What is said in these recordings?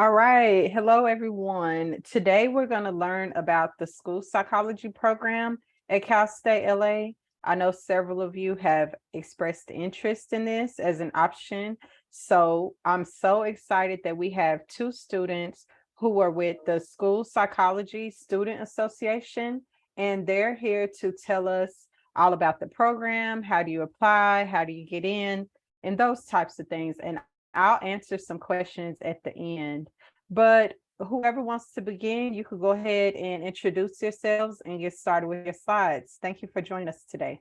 All right. Hello, everyone. Today, we're going to learn about the school psychology program at Cal State LA. I know several of you have expressed interest in this as an option. So I'm so excited that we have two students who are with the School Psychology Student Association, and they're here to tell us all about the program. How do you apply? How do you get in? And those types of things. And I'll answer some questions at the end. But whoever wants to begin, you could go ahead and introduce yourselves and get started with your slides. Thank you for joining us today.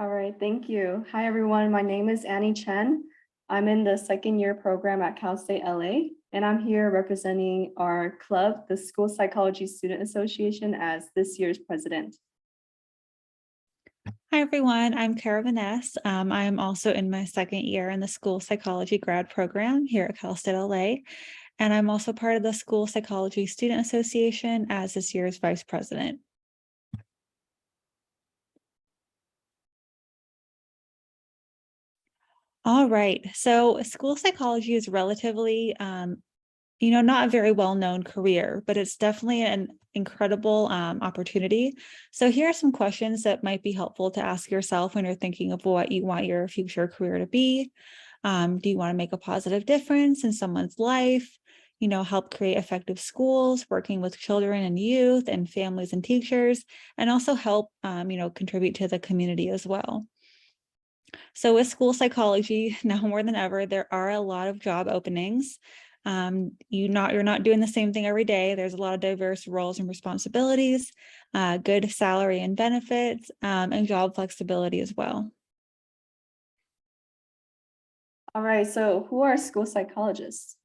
All right, thank you. Hi, everyone. My name is Chen. I'm in the second year program at Cal State LA, and I'm here representing our club, the School Psychology Student Association, as this year's president. Hi, everyone. I'm Cara Vanasse. I'm also in my second year in the School Psychology grad program here at Cal State LA. And I'm also part of the School Psychology Student Association as this year's vice president. All right, so school psychology is relatively, not a very well-known career, but it's definitely an incredible opportunity. So here are some questions that might be helpful to ask yourself when you're thinking of what you want your future career to be. Do you want to make a positive difference in someone's life? Help create effective schools, working with children and youth and families and teachers, and also help, contribute to the community as well. So with school psychology, now more than ever, there are a lot of job openings. You're not doing the same thing every day. There's a lot of diverse roles and responsibilities, good salary and benefits, and job flexibility as well. All right, so who are school psychologists?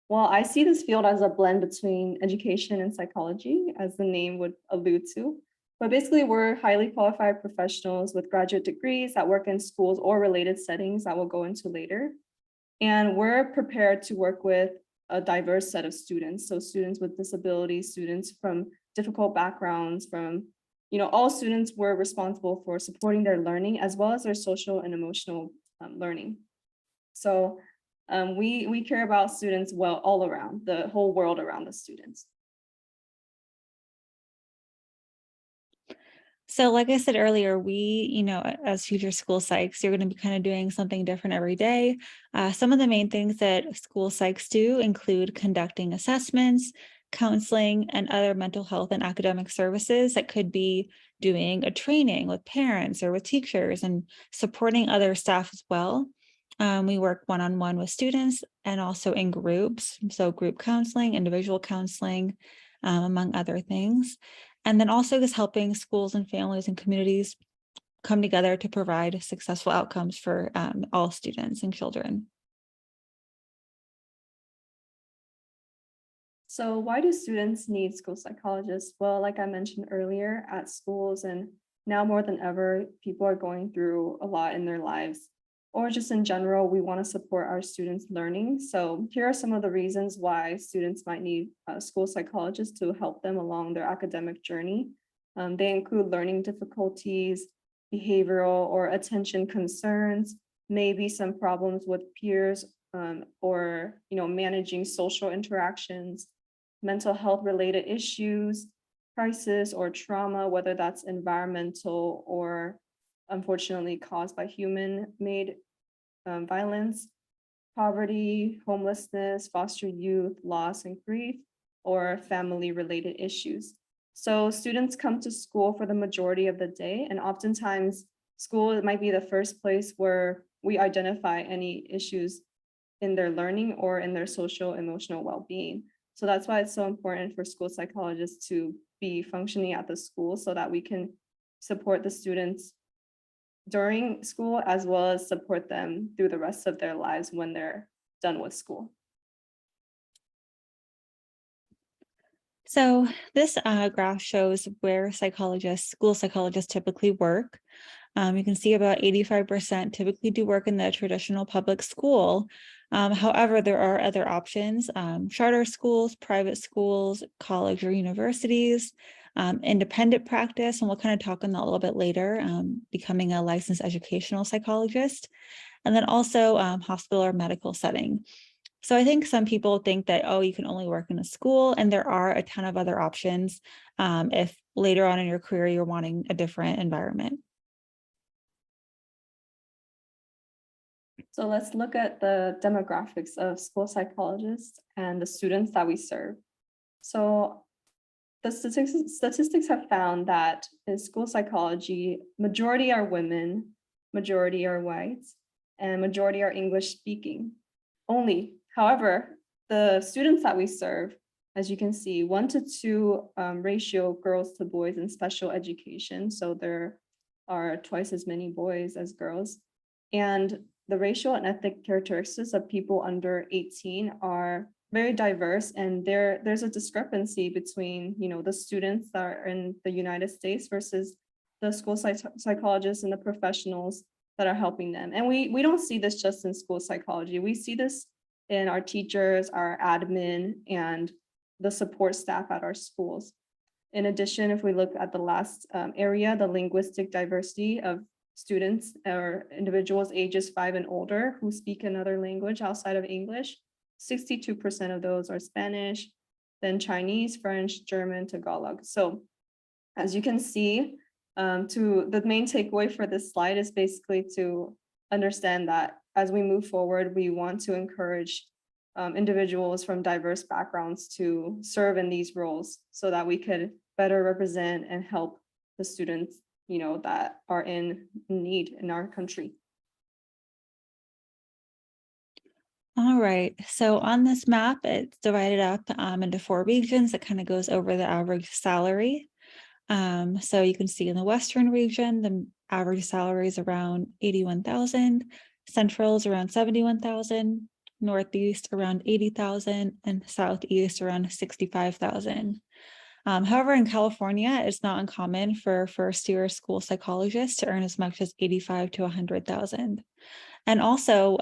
Well, I see this field as a blend between education and psychology, as the name would allude to. But basically, we're highly qualified professionals with graduate degrees that work in schools or related settings that we'll go into later. And we're prepared to work with a diverse set of students. So students with disabilities, students from difficult backgrounds, from, all students were responsible for supporting their learning as well as their social and emotional learning. So we care about students all around, the whole world around the students. So like I said earlier, we, as future school psychs, you're going to be kind of doing something different every day. Some of the main things that school psychs do include conducting assessments, counseling, and other mental health and academic services. That could be doing a training with parents or with teachers and supporting other staff as well. We work one-on-one with students and also in groups. So group counseling, individual counseling, among other things. And then also just helping schools and families and communities come together to provide successful outcomes for all students and children. So why do students need school psychologists? Well, like I mentioned earlier, at schools and now more than ever, people are going through a lot in their lives, or just in general, we want to support our students' learning. So here are some of the reasons why students might need school psychologists to help them along their academic journey. They include learning difficulties, behavioral or attention concerns, maybe some problems with peers, or managing social interactions, mental health related issues, crisis or trauma, whether that's environmental or unfortunately caused by human-made violence, poverty, homelessness, foster youth, loss and grief, or family-related issues. So students come to school for the majority of the day, and oftentimes school might be the first place where we identify any issues in their learning or in their social emotional well-being. So that's why it's so important for school psychologists to be functioning at the school so that we can support the students during school as well as support them through the rest of their lives when they're done with school. So this graph shows where school psychologists typically work. You can see about 85% typically do work in the traditional public school. However, there are other options, charter schools, private schools, college or universities, independent practice, and we'll kind of talk on that a little bit later, becoming a licensed educational psychologist, and then also hospital or medical setting. So I think some people think that, oh, you can only work in a school, and there are a ton of other options if later on in your career you're wanting a different environment. So let's look at the demographics of school psychologists and the students that we serve. So the statistics have found that in school psychology, majority are women, majority are white, and majority are English speaking only. However, the students that we serve, as you can see, 1-to-2 ratio girls to boys in special education. So there are twice as many boys as girls. And the racial and ethnic characteristics of people under 18 are very diverse, and there's a discrepancy between, the students that are in the United States versus the school psychologists and the professionals that are helping them. And we don't see this just in school psychology. We see this in our teachers, our admin, and the support staff at our schools. In addition, if we look at the last area, the linguistic diversity of students or individuals ages 5 and older who speak another language outside of English, 62% of those are Spanish, then Chinese, French, German, Tagalog. So as you can see, the main takeaway for this slide is basically to understand that as we move forward, we want to encourage individuals from diverse backgrounds to serve in these roles so that we could better represent and help the students, that are in need in our country. All right, so on this map, it's divided up into 4 regions that kind of goes over the average salary. So you can see in the Western region, the average salary is around 81,000, Central is around 71,000, Northeast around 80,000, and Southeast around 65,000. However, in California, it's not uncommon for first-year school psychologists to earn as much as 85 to 100,000. And also,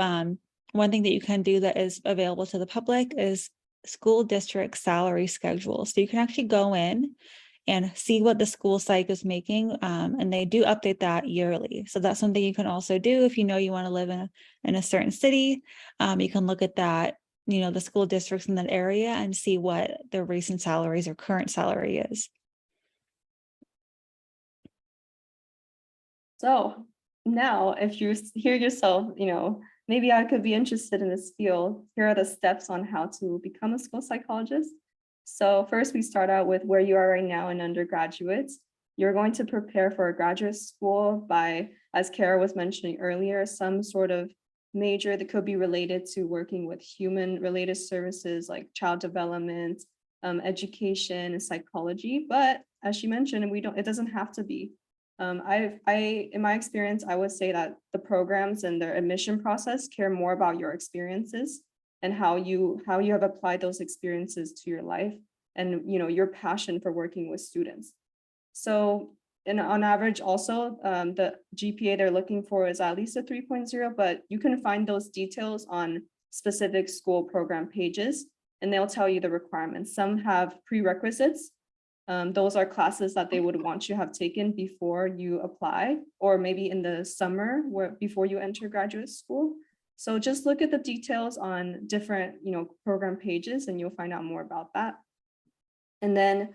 one thing that you can do that is available to the public is school district salary schedule. So you can actually go in and see what the school psych is making, and they do update that yearly. So that's something you can also do if you know you want to live in a certain city. You can look at that, the school districts in that area and see what their recent salaries or current salary is. So now if you hear yourself, maybe I could be interested in this field, here are the steps on how to become a school psychologist. So first we start out with where you are right now in undergraduate. You're going to prepare for a graduate school by, as Cara was mentioning earlier, some sort of major that could be related to working with human related services like child development, education, and psychology. But as she mentioned, it doesn't have to be. In my experience, I would say that the programs and their admission process care more about your experiences and how you have applied those experiences to your life and your passion for working with students. So on average also, the GPA they're looking for is at least a 3.0, but you can find those details on specific school program pages and they'll tell you the requirements. Some have prerequisites. Those are classes that they would want you to have taken before you apply, or maybe in the summer before you enter graduate school. So just look at the details on different, program pages and you'll find out more about that. And then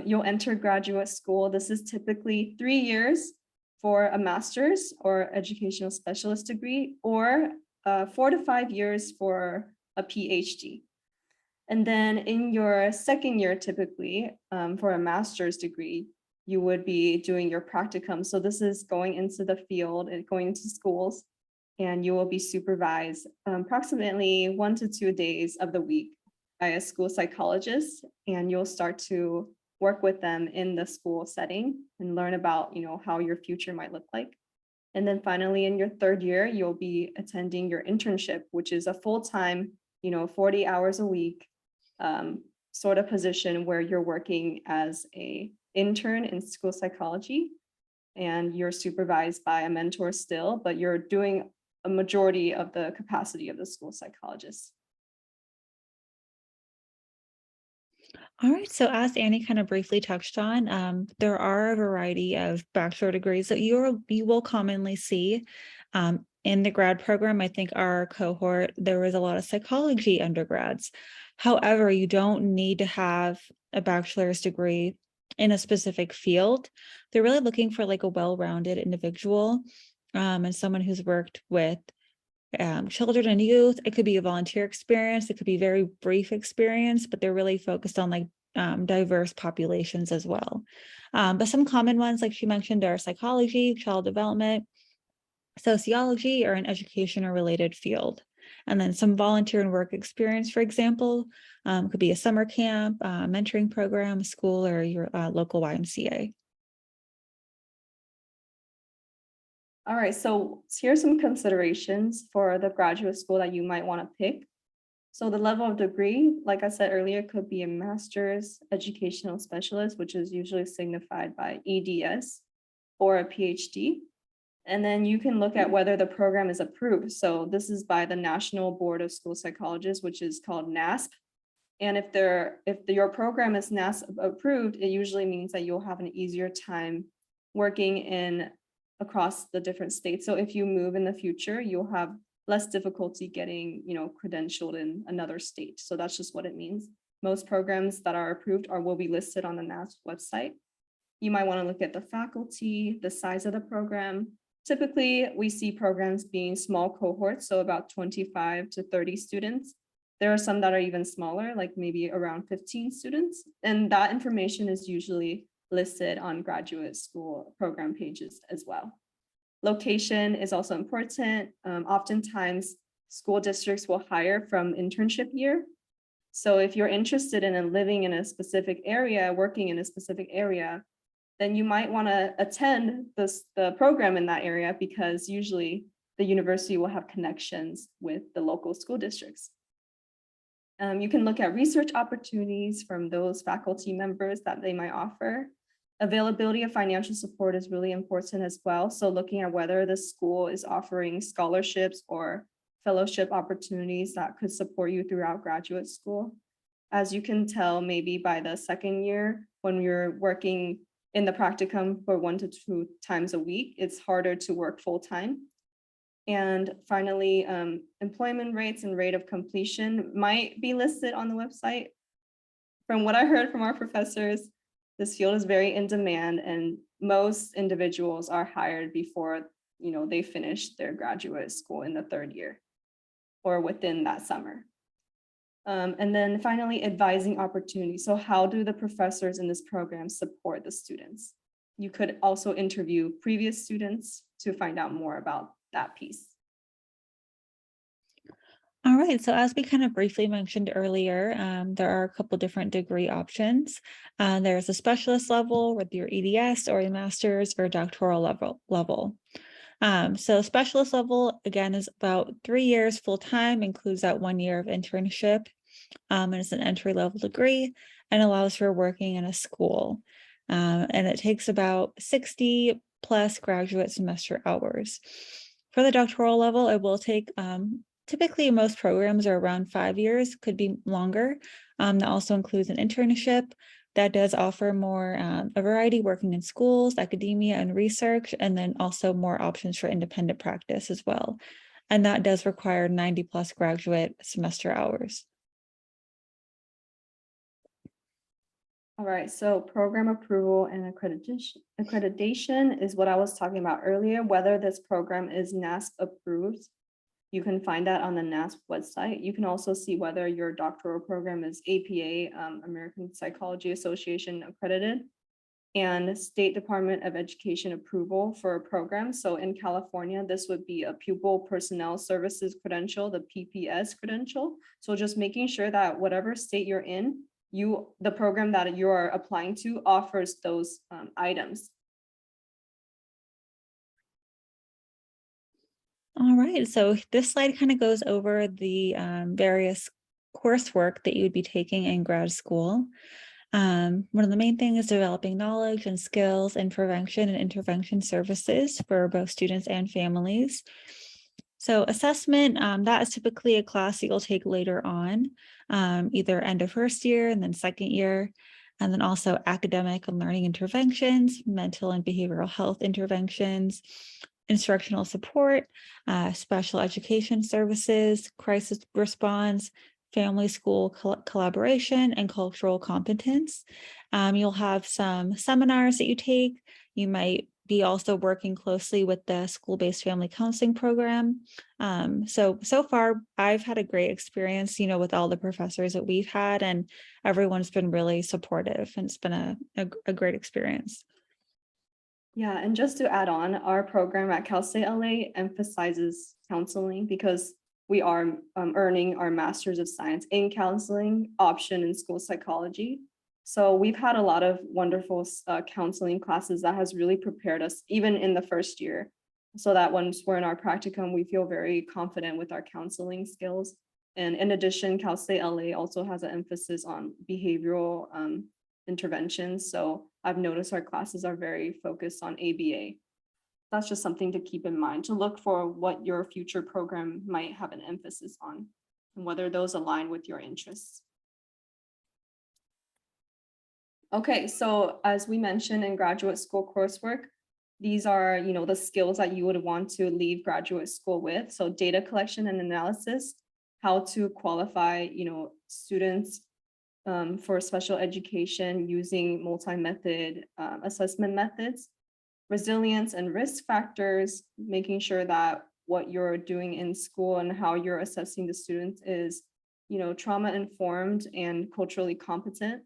you'll enter graduate school. This is typically 3 years for a master's or educational specialist degree, or 4 to 5 years for a PhD. And then in your second year, typically for a master's degree, you would be doing your practicum. So this is going into the field and going into schools, and you will be supervised approximately 1 to 2 days of the week by a school psychologist, and you'll start to work with them in the school setting and learn about, how your future might look like. And then finally, in your third year, you'll be attending your internship, which is a full-time, 40 hours a week sort of position where you're working as an intern in school psychology, and you're supervised by a mentor still, but you're doing a majority of the capacity of the school psychologist. All right, so as Annie kind of briefly touched on, there are a variety of bachelor degrees that you will commonly see In the grad program, I think our cohort, there was a lot of psychology undergrads. However, you don't need to have a bachelor's degree in a specific field. They're really looking for like a well-rounded individual, and someone who's worked with children and youth. It could be a volunteer experience. It could be very brief experience, but they're really focused on like diverse populations as well. But some common ones, like she mentioned, are psychology, child development, sociology, or an education or related field. And then some volunteer and work experience, for example, could be a summer camp, mentoring program, school, or your local YMCA. All right, so here's some considerations for the graduate school that you might want to pick. So the level of degree, like I said earlier, could be a master's educational specialist, which is usually signified by EDS, or a PhD. And then you can look at whether the program is approved. So this is by the National Board of School Psychologists, which is called NASP. And if your program is NASP approved, it usually means that you'll have an easier time working across the different states. So if you move in the future, you'll have less difficulty getting, credentialed in another state. So that's just what it means. Most programs that are approved will be listed on the NASP website. You might want to look at the faculty, the size of the program. Typically, we see programs being small cohorts, so about 25 to 30 students. There are some that are even smaller, like maybe around 15 students. And that information is usually listed on graduate school program pages as well. Location is also important. Oftentimes, school districts will hire from internship year. So if you're interested in living in a specific area, working in a specific area, then you might want to attend the program in that area, because usually the university will have connections with the local school districts. You can look at research opportunities from those faculty members that they might offer. Availability of financial support is really important as well. So looking at whether the school is offering scholarships or fellowship opportunities that could support you throughout graduate school. As you can tell, maybe by the second year, when you're working in the practicum for 1 to 2 times a week, it's harder to work full time. And finally, employment rates and rate of completion might be listed on the website. From what I heard from our professors, this field is very in demand, and most individuals are hired before they finish their graduate school in the 3rd year or within that summer. And then finally, advising opportunities. So how do the professors in this program support the students? You could also interview previous students to find out more about that piece. All right, so as we kind of briefly mentioned earlier, there are a couple different degree options. There's a specialist level with your EDS, or a master's or doctoral level. So specialist level, again, is about 3 years full-time, includes that 1 year of internship, and it's an entry-level degree and allows for working in a school. And it takes about 60 plus graduate semester hours. For the doctoral level, it will take, typically most programs are around 5 years, could be longer. That also includes an internship that does offer more a variety, working in schools, academia, and research, and then also more options for independent practice as well. And that does require 90 plus graduate semester hours. All right, so program approval and accreditation is what I was talking about earlier, whether this program is NASP approved. You can find that on the NASP website. You can also see whether your doctoral program is APA, American Psychology Association accredited, and State Department of Education approval for a program. So in California, this would be a Pupil Personnel Services credential, the PPS credential. So just making sure that whatever state you're in, the program that you are applying to offers those items. All right, so this slide kind of goes over the various coursework that you would be taking in grad school. One of the main things is developing knowledge and skills in prevention and intervention services for both students and families. So assessment, that is typically a class that you'll take later on, either end of 1st year and then 2nd year. And then also academic and learning interventions, mental and behavioral health interventions, instructional support, special education services, crisis response, family school collaboration, and cultural competence. You'll have some seminars that you take. You might be also working closely with the school-based family counseling program. So far, I've had a great experience, with all the professors that we've had, and everyone's been really supportive, and it's been a great experience. Yeah, and just to add on, our program at Cal State LA emphasizes counseling because we are earning our Master's of Science in Counseling option in school psychology. So we've had a lot of wonderful counseling classes that has really prepared us, even in the first year, so that once we're in our practicum, we feel very confident with our counseling skills. And in addition, Cal State LA also has an emphasis on behavioral interventions. So I've noticed our classes are very focused on ABA. That's just something to keep in mind, to look for what your future program might have an emphasis on and whether those align with your interests. Okay, so as we mentioned in graduate school coursework, these are, the skills that you would want to leave graduate school with. So data collection and analysis, how to qualify, students for special education using multi-method assessment methods, resilience and risk factors, making sure that what you're doing in school and how you're assessing the students is, trauma informed and culturally competent.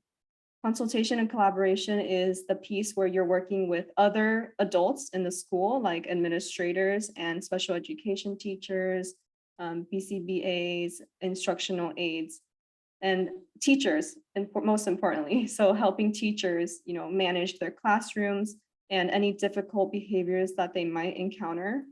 Consultation and collaboration is the piece where you're working with other adults in the school, like administrators and special education teachers, BCBAs, instructional aides, and teachers, and most importantly. So helping teachers, manage their classrooms and any difficult behaviors that they might encounter.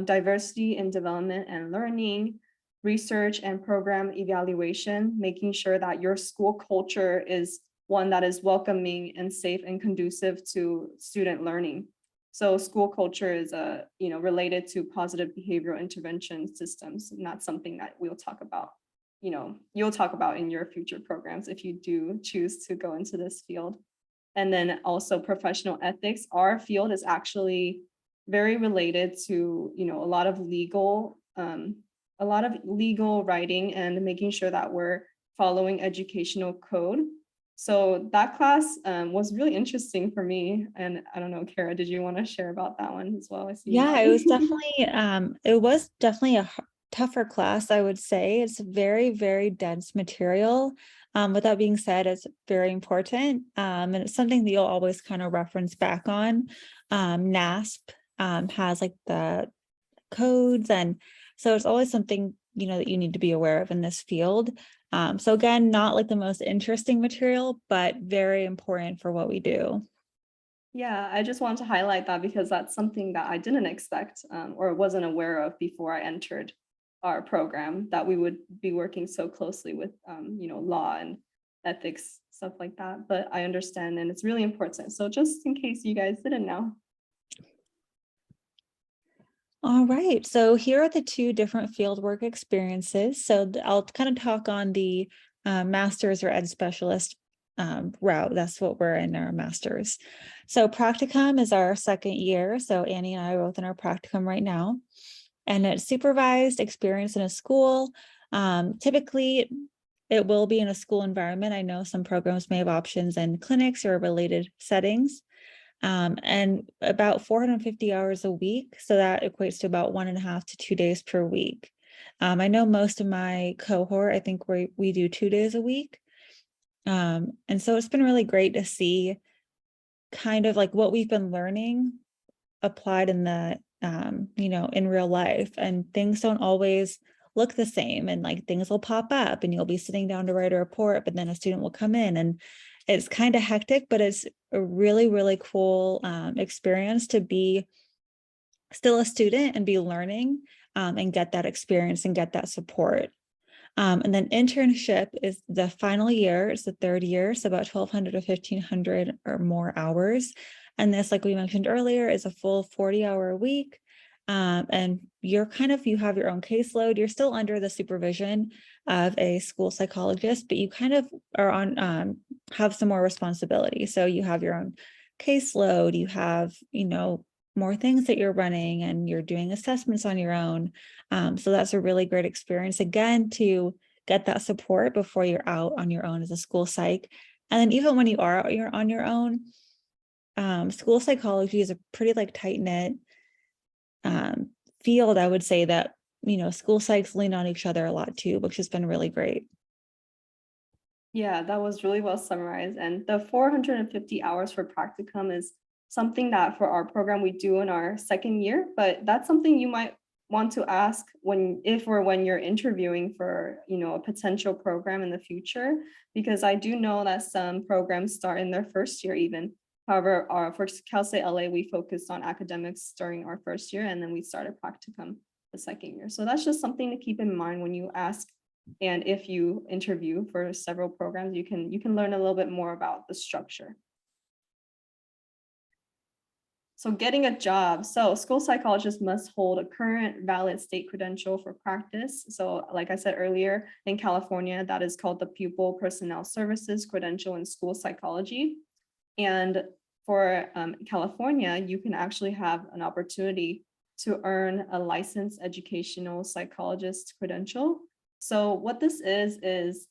Diversity in development and learning, research and program evaluation, making sure that your school culture is one that is welcoming and safe and conducive to student learning. So school culture is related to positive behavioral intervention systems, and that's something that we'll talk about. You'll talk about in your future programs if you do choose to go into this field. And then also professional ethics. Our field is actually very related to, a lot of legal writing and making sure that we're following educational code. So that class was really interesting for me. And I don't know, Cara, did you want to share about that one as well? Yeah, it was definitely a tougher class, I would say. It's very, very dense material. With that being said, it's very important. And it's something that you'll always kind of reference back on. NASP has like the codes. And so it's always something, that you need to be aware of in this field. So again, not like the most interesting material, but very important for what we do. Yeah, I just wanted to highlight that because that's something that I didn't expect or wasn't aware of before I entered our program, that we would be working so closely with, law and ethics, stuff like that. But I understand, and it's really important. So just in case you guys didn't know. All right, so here are the two different fieldwork experiences. So I'll kind of talk on the master's or ed specialist route. That's what we're in our master's. So practicum is our second year. So Annie and I are both in our practicum right now. And it's supervised experience in a school. Typically, it will be in a school environment. I know some programs may have options in clinics or related settings. And about 450 hours a week. So that equates to about 1.5 to 2 days per week. I know most of my cohort, I think we do 2 days a week. And so it's been really great to see kind of like what we've been learning applied in the, in real life, and things don't always look the same, and like things will pop up and you'll be sitting down to write a report, but then a student will come in, and it's kind of hectic, but it's a really, really cool experience to be still a student and be learning and get that experience and get that support. And then internship is the final year. It's the third year, so about 1,200 to 1,500 or more hours. And this, like we mentioned earlier, is a full 40-hour week. And you have your own caseload. You're still under the supervision of a school psychologist, but you kind of are on, have some more responsibility. So you have your own caseload, you have, more things that you're running and you're doing assessments on your own. So that's a really great experience, again, to get that support before you're out on your own as a school psych. And then even when you're on your own, school psychology is a pretty like tight-knit field. I would say that, school psychs lean on each other a lot too, which has been really great. Yeah, that was really well summarized. And the 450 hours for practicum is something that for our program we do in our second year, but that's something you might want to ask when you're interviewing for, a potential program in the future, because I do know that some programs start in their first year even. However, for Cal State LA, we focused on academics during our first year, and then we started practicum the second year. So that's just something to keep in mind when you ask. And if you interview for several programs, you can learn a little bit more about the structure. So getting a job. So school psychologists must hold a current valid state credential for practice. So like I said earlier, in California, that is called the Pupil Personnel Services Credential in School Psychology. And for California, you can actually have an opportunity to earn a licensed educational psychologist credential. So what this is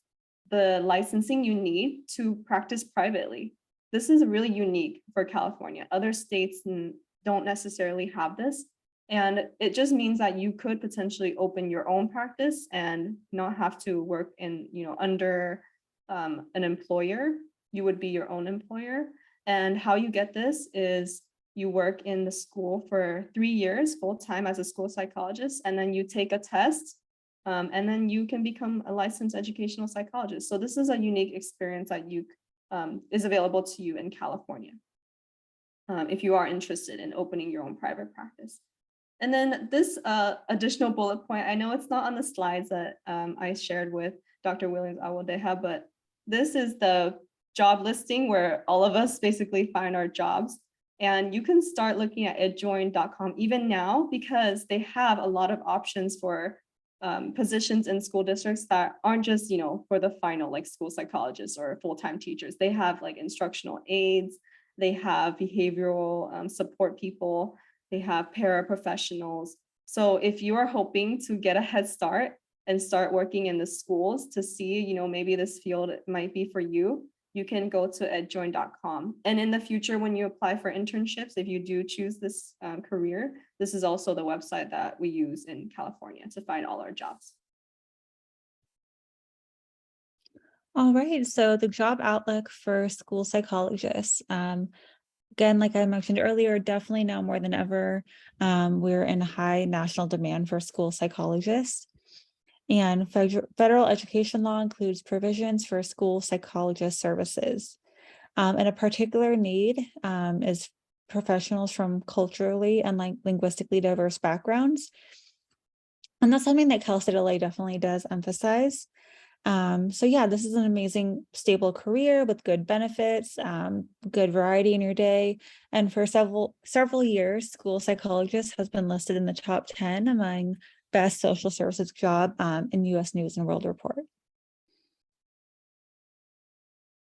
the licensing you need to practice privately. This is really unique for California. Other states don't necessarily have this. And it just means that you could potentially open your own practice and not have to work in, under an employer. You would be your own employer. And how you get this is you work in the school for 3 years full-time as a school psychologist, and then you take a test, and then you can become a licensed educational psychologist. So this is a unique experience that is available to you in California, if you are interested in opening your own private practice. And then this additional bullet point, I know it's not on the slides that I shared with Dr. Williams-Awodeha, but this is the job listing where all of us basically find our jobs. And you can start looking at edjoin.com even now, because they have a lot of options for positions in school districts that aren't just, for the final like school psychologists or full-time teachers. They have like instructional aides, they have behavioral support people, they have paraprofessionals. So if you are hoping to get a head start and start working in the schools to see, maybe this field might be for you, you can go to edjoin.com. And in the future, when you apply for internships, if you do choose this career, this is also the website that we use in California to find all our jobs. All right, so the job outlook for school psychologists. Again, like I mentioned earlier, definitely now more than ever, we're in high national demand for school psychologists. And federal education law includes provisions for school psychologist services. And a particular need is professionals from culturally and linguistically diverse backgrounds. And that's something that Cal State LA definitely does emphasize. So yeah, this is an amazing, stable career with good benefits, good variety in your day. And for several years, school psychologist has been listed in the top 10 among best social services job in US News and World Report.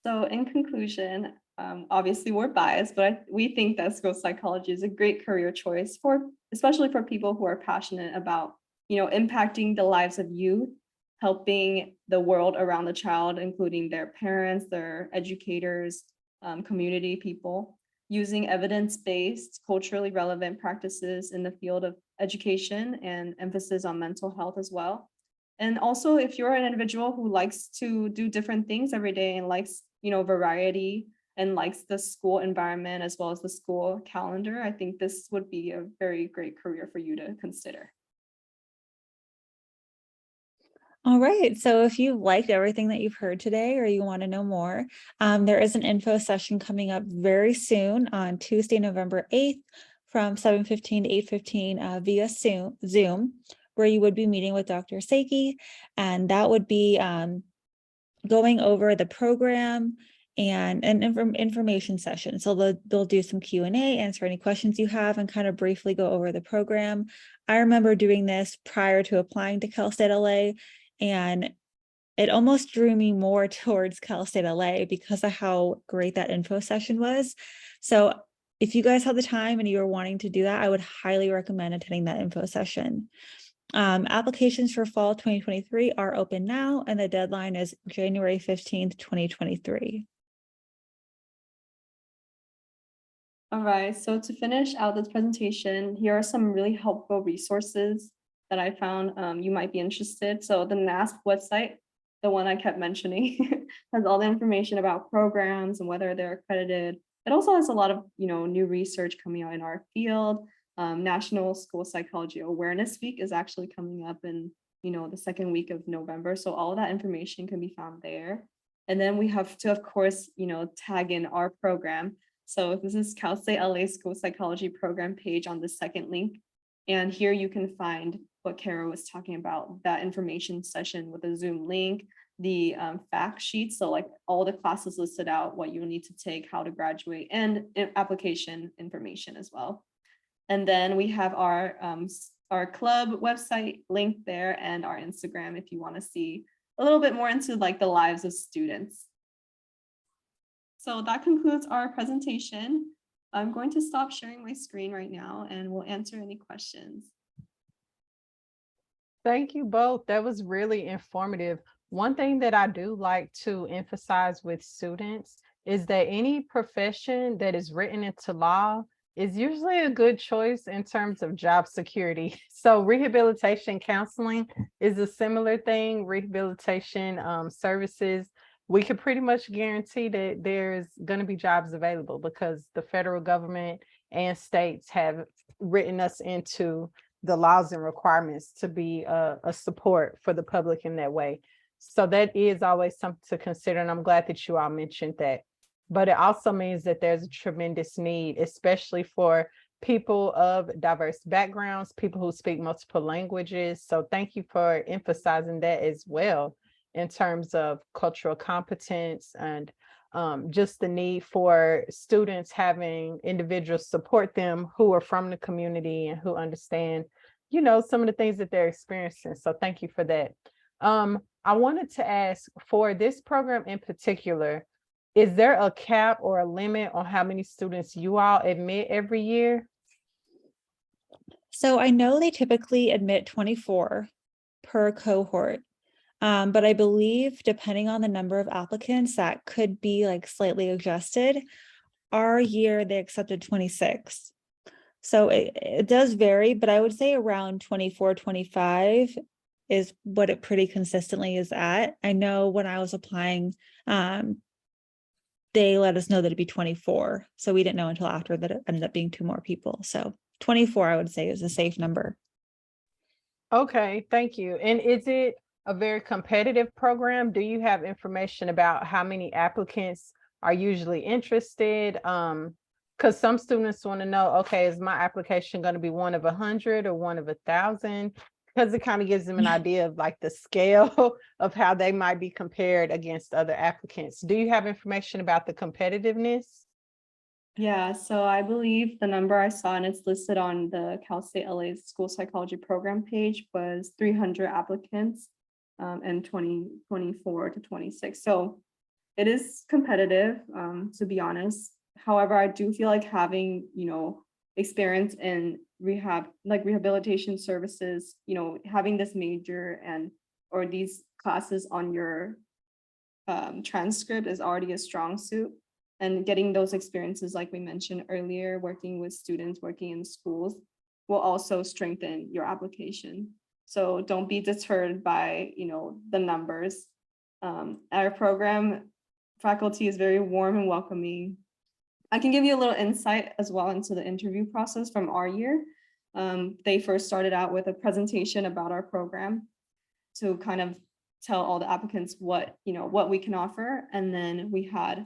So in conclusion, obviously we're biased, but we think that school psychology is a great career choice especially for people who are passionate about, impacting the lives of youth, helping the world around the child, including their parents, their educators, community people, using evidence-based, culturally relevant practices in the field of education and emphasis on mental health as well. And also, if you're an individual who likes to do different things every day and likes, variety and likes the school environment as well as the school calendar, I think this would be a very great career for you to consider. All right, so if you liked everything that you've heard today or you want to know more, there is an info session coming up very soon on Tuesday, November 8th from 7:15 to 8:15 via Zoom, where you would be meeting with Dr. Seiki, and that would be going over the program and an information session. So they'll do some Q&A, answer any questions you have, and kind of briefly go over the program. I remember doing this prior to applying to Cal State LA, and it almost drew me more towards Cal State LA because of how great that info session was. So if you guys have the time and you're wanting to do that, I would highly recommend attending that info session. Applications for fall 2023 are open now, and the deadline is January 15th, 2023. All right, so to finish out this presentation, here are some really helpful resources that I found you might be interested. So the NASP website, the one I kept mentioning, has all the information about programs and whether they're accredited. It also has a lot of new research coming out in our field. National School Psychology Awareness Week is actually coming up in the second week of November. So all of that information can be found there. And then we have to, of course, tag in our program. So this is Cal State LA School Psychology Program page on the second link. And here you can find what Cara was talking about, that information session with a Zoom link, the fact sheet. So like all the classes listed out, what you need to take, how to graduate, and application information as well. And then we have our club website linked there and our Instagram if you want to see a little bit more into like the lives of students. So that concludes our presentation. I'm going to stop sharing my screen right now and we'll answer any questions. Thank you both. That was really informative. One thing that I do like to emphasize with students is that any profession that is written into law is usually a good choice in terms of job security. So rehabilitation counseling is a similar thing. Rehabilitation services, we could pretty much guarantee that there's going to be jobs available because the federal government and states have written us into the laws and requirements to be a support for the public in that way. So that is always something to consider. And I'm glad that you all mentioned that. But it also means that there's a tremendous need, especially for people of diverse backgrounds, people who speak multiple languages. So thank you for emphasizing that as well in terms of cultural competence and just the need for students having individuals support them who are from the community and who understand, some of the things that they're experiencing. So thank you for that. I wanted to ask, for this program in particular, is there a cap or a limit on how many students you all admit every year? So I know they typically admit 24 per cohort. But I believe depending on the number of applicants, that could be like slightly adjusted. Our year, they accepted 26. So it does vary, but I would say around 24, 25 is what it pretty consistently is at. I know when I was applying, they let us know that it'd be 24. So we didn't know until after that it ended up being 2 more people. So 24, I would say, is a safe number. Okay, thank you. And is it a very competitive program? Do you have information about how many applicants are usually interested? Because some students want to know, okay, is my application going to be one of 100 or one of 1,000? Because it kind of gives them an idea of like the scale of how they might be compared against other applicants. Do you have information about the competitiveness? Yeah, so I believe the number I saw, and it's listed on the Cal State LA School Psychology Program page, was 300 applicants and 24 to 26. So it is competitive, to be honest. However, I do feel like having, experience in rehabilitation services, having this major or these classes on your transcript is already a strong suit. And getting those experiences, like we mentioned earlier, working with students, working in schools, will also strengthen your application. So don't be deterred by, the numbers. Our program faculty is very warm and welcoming. I can give you a little insight as well into the interview process from our year. They first started out with a presentation about our program to kind of tell all the applicants what we can offer. And then we had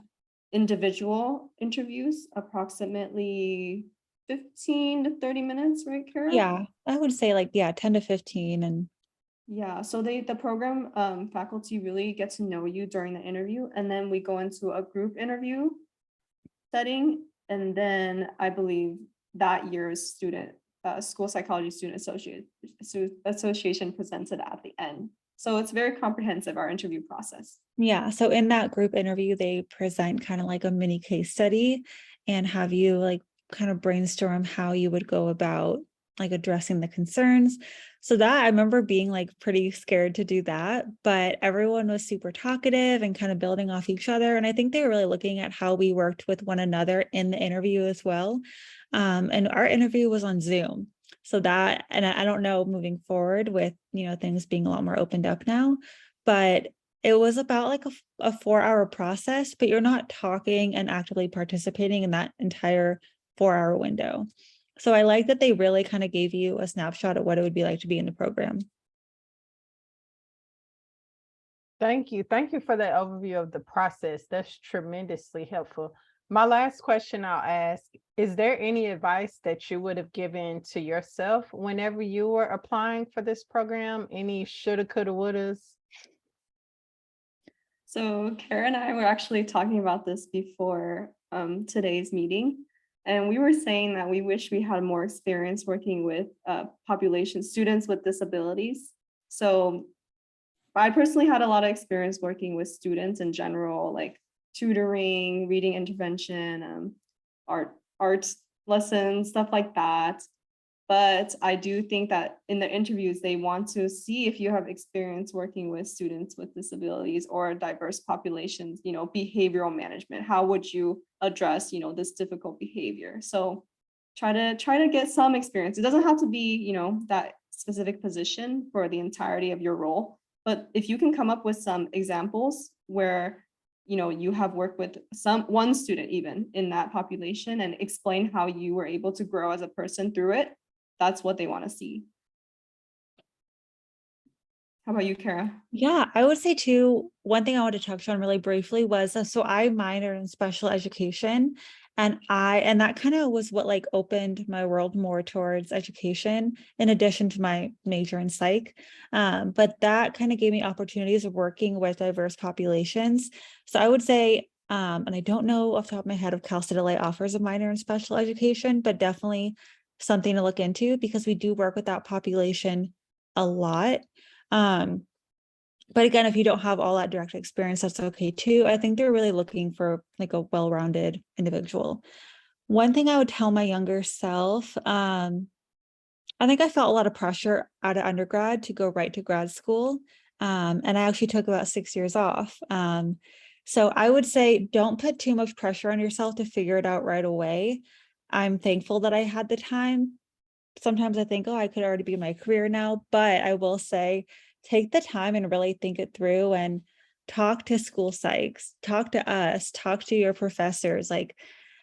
individual interviews, approximately 15 to 30 minutes, right, Cara? Yeah, I would say 10 to 15. And yeah, so the program faculty really get to know you during the interview, and then we go into a group interview setting, and then I believe that year's school psychology student association presented at the end. So it's very comprehensive, our interview process. yeah, so in that group interview, they present kind of like a mini case study and have you kind of brainstorm how you would go about like addressing the concerns. So that I remember being like pretty scared to do that, but everyone was super talkative and kind of building off each other. And I think they were really looking at how we worked with one another in the interview as well. And our interview was on Zoom. So that, and I don't know moving forward with, things being a lot more opened up now, but it was about like a 4-hour process, but you're not talking and actively participating in that entire 4-hour window. So I like that they really kind of gave you a snapshot of what it would be like to be in the program. Thank you. Thank you for that overview of the process. That's tremendously helpful. My last question I'll ask, is there any advice that you would have given to yourself whenever you were applying for this program? Any shoulda, coulda, wouldas? So Cara and I were actually talking about this before today's meeting. And we were saying that we wish we had more experience working with population students with disabilities. So I personally had a lot of experience working with students in general, like tutoring, reading intervention, art lessons, stuff like that. But I do think that in the interviews, they want to see if you have experience working with students with disabilities or diverse populations, behavioral management. How would you address, this difficult behavior? So try to get some experience. It doesn't have to be, that specific position for the entirety of your role. But if you can come up with some examples where, you have worked with one student even in that population and explain how you were able to grow as a person through it, that's what they want to see. How about you, Cara? Yeah, I would say too, one thing I wanted to touch on really briefly was, so I minored in special education, and that kind of was what like opened my world more towards education in addition to my major in psych. But that kind of gave me opportunities of working with diverse populations. So I would say, and I don't know off the top of my head if Cal State LA offers a minor in special education, but definitely something to look into because we do work with that population a lot. But again, if you don't have all that direct experience, that's okay too. I think they're really looking for like a well-rounded individual. One thing I would tell my younger self, I think I felt a lot of pressure out of undergrad to go right to grad school. And I actually took about 6 years off. So I would say, don't put too much pressure on yourself to figure it out right away. I'm thankful that I had the time. Sometimes I think, oh, I could already be in my career now, but I will say, take the time and really think it through and talk to school psychs, talk to us, talk to your professors. Like,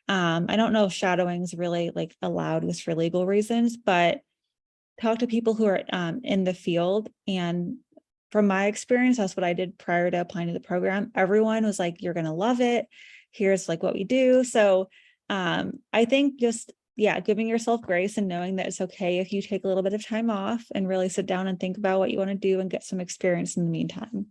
I don't know if shadowing is really like allowed just for legal reasons, but talk to people who are in the field. And from my experience, that's what I did prior to applying to the program. Everyone was like, you're going to love it. Here's like what we do. So I think just, giving yourself grace and knowing that it's okay if you take a little bit of time off and really sit down and think about what you want to do and get some experience in the meantime.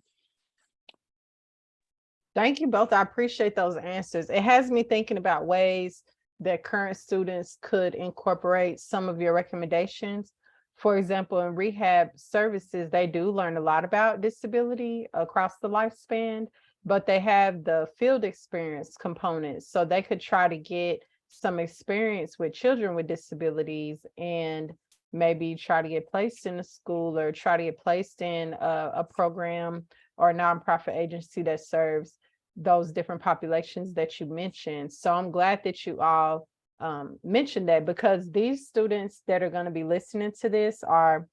Thank you both. I appreciate those answers. It has me thinking about ways that current students could incorporate some of your recommendations. For example, in rehab services, they do learn a lot about disability across the lifespan, but they have the field experience components. So they could try to get some experience with children with disabilities and maybe try to get placed in a school or try to get placed in a program or a nonprofit agency that serves those different populations that you mentioned. So I'm glad that you all mentioned that, because these students that are going to be listening to this are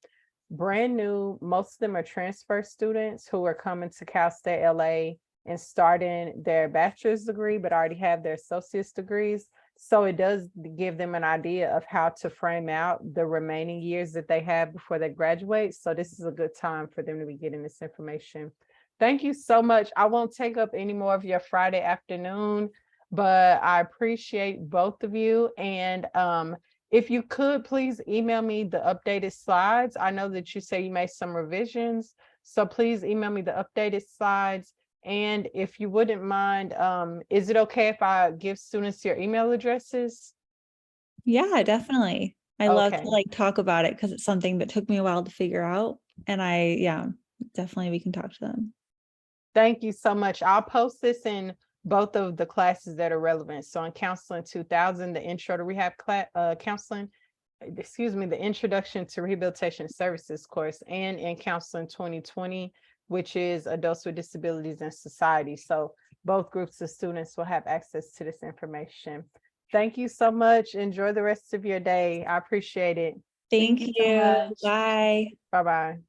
brand new. Most of them are transfer students who are coming to Cal State LA and starting their bachelor's degree, but already have their associate's degrees. So it does give them an idea of how to frame out the remaining years that they have before they graduate. So this is a good time for them to be getting this information. Thank you so much. I won't take up any more of your Friday afternoon, but I appreciate both of you. And if you could please email me the updated slides. I know that you say you made some revisions, so please email me the updated slides. And if you wouldn't mind, is it okay if I give students your email addresses? Yeah, definitely. I love Okay. to like talk about it because it's something that took me a while to figure out. And definitely we can talk to them. Thank you so much. I'll post this in both of the classes that are relevant. So in counseling 2000, the intro to rehab counseling, the introduction to rehabilitation services course, and in counseling 2020, which is adults with disabilities in society. So both groups of students will have access to this information. Thank you so much. Enjoy the rest of your day. I appreciate it. Thank you you. so much. Bye. Bye-bye.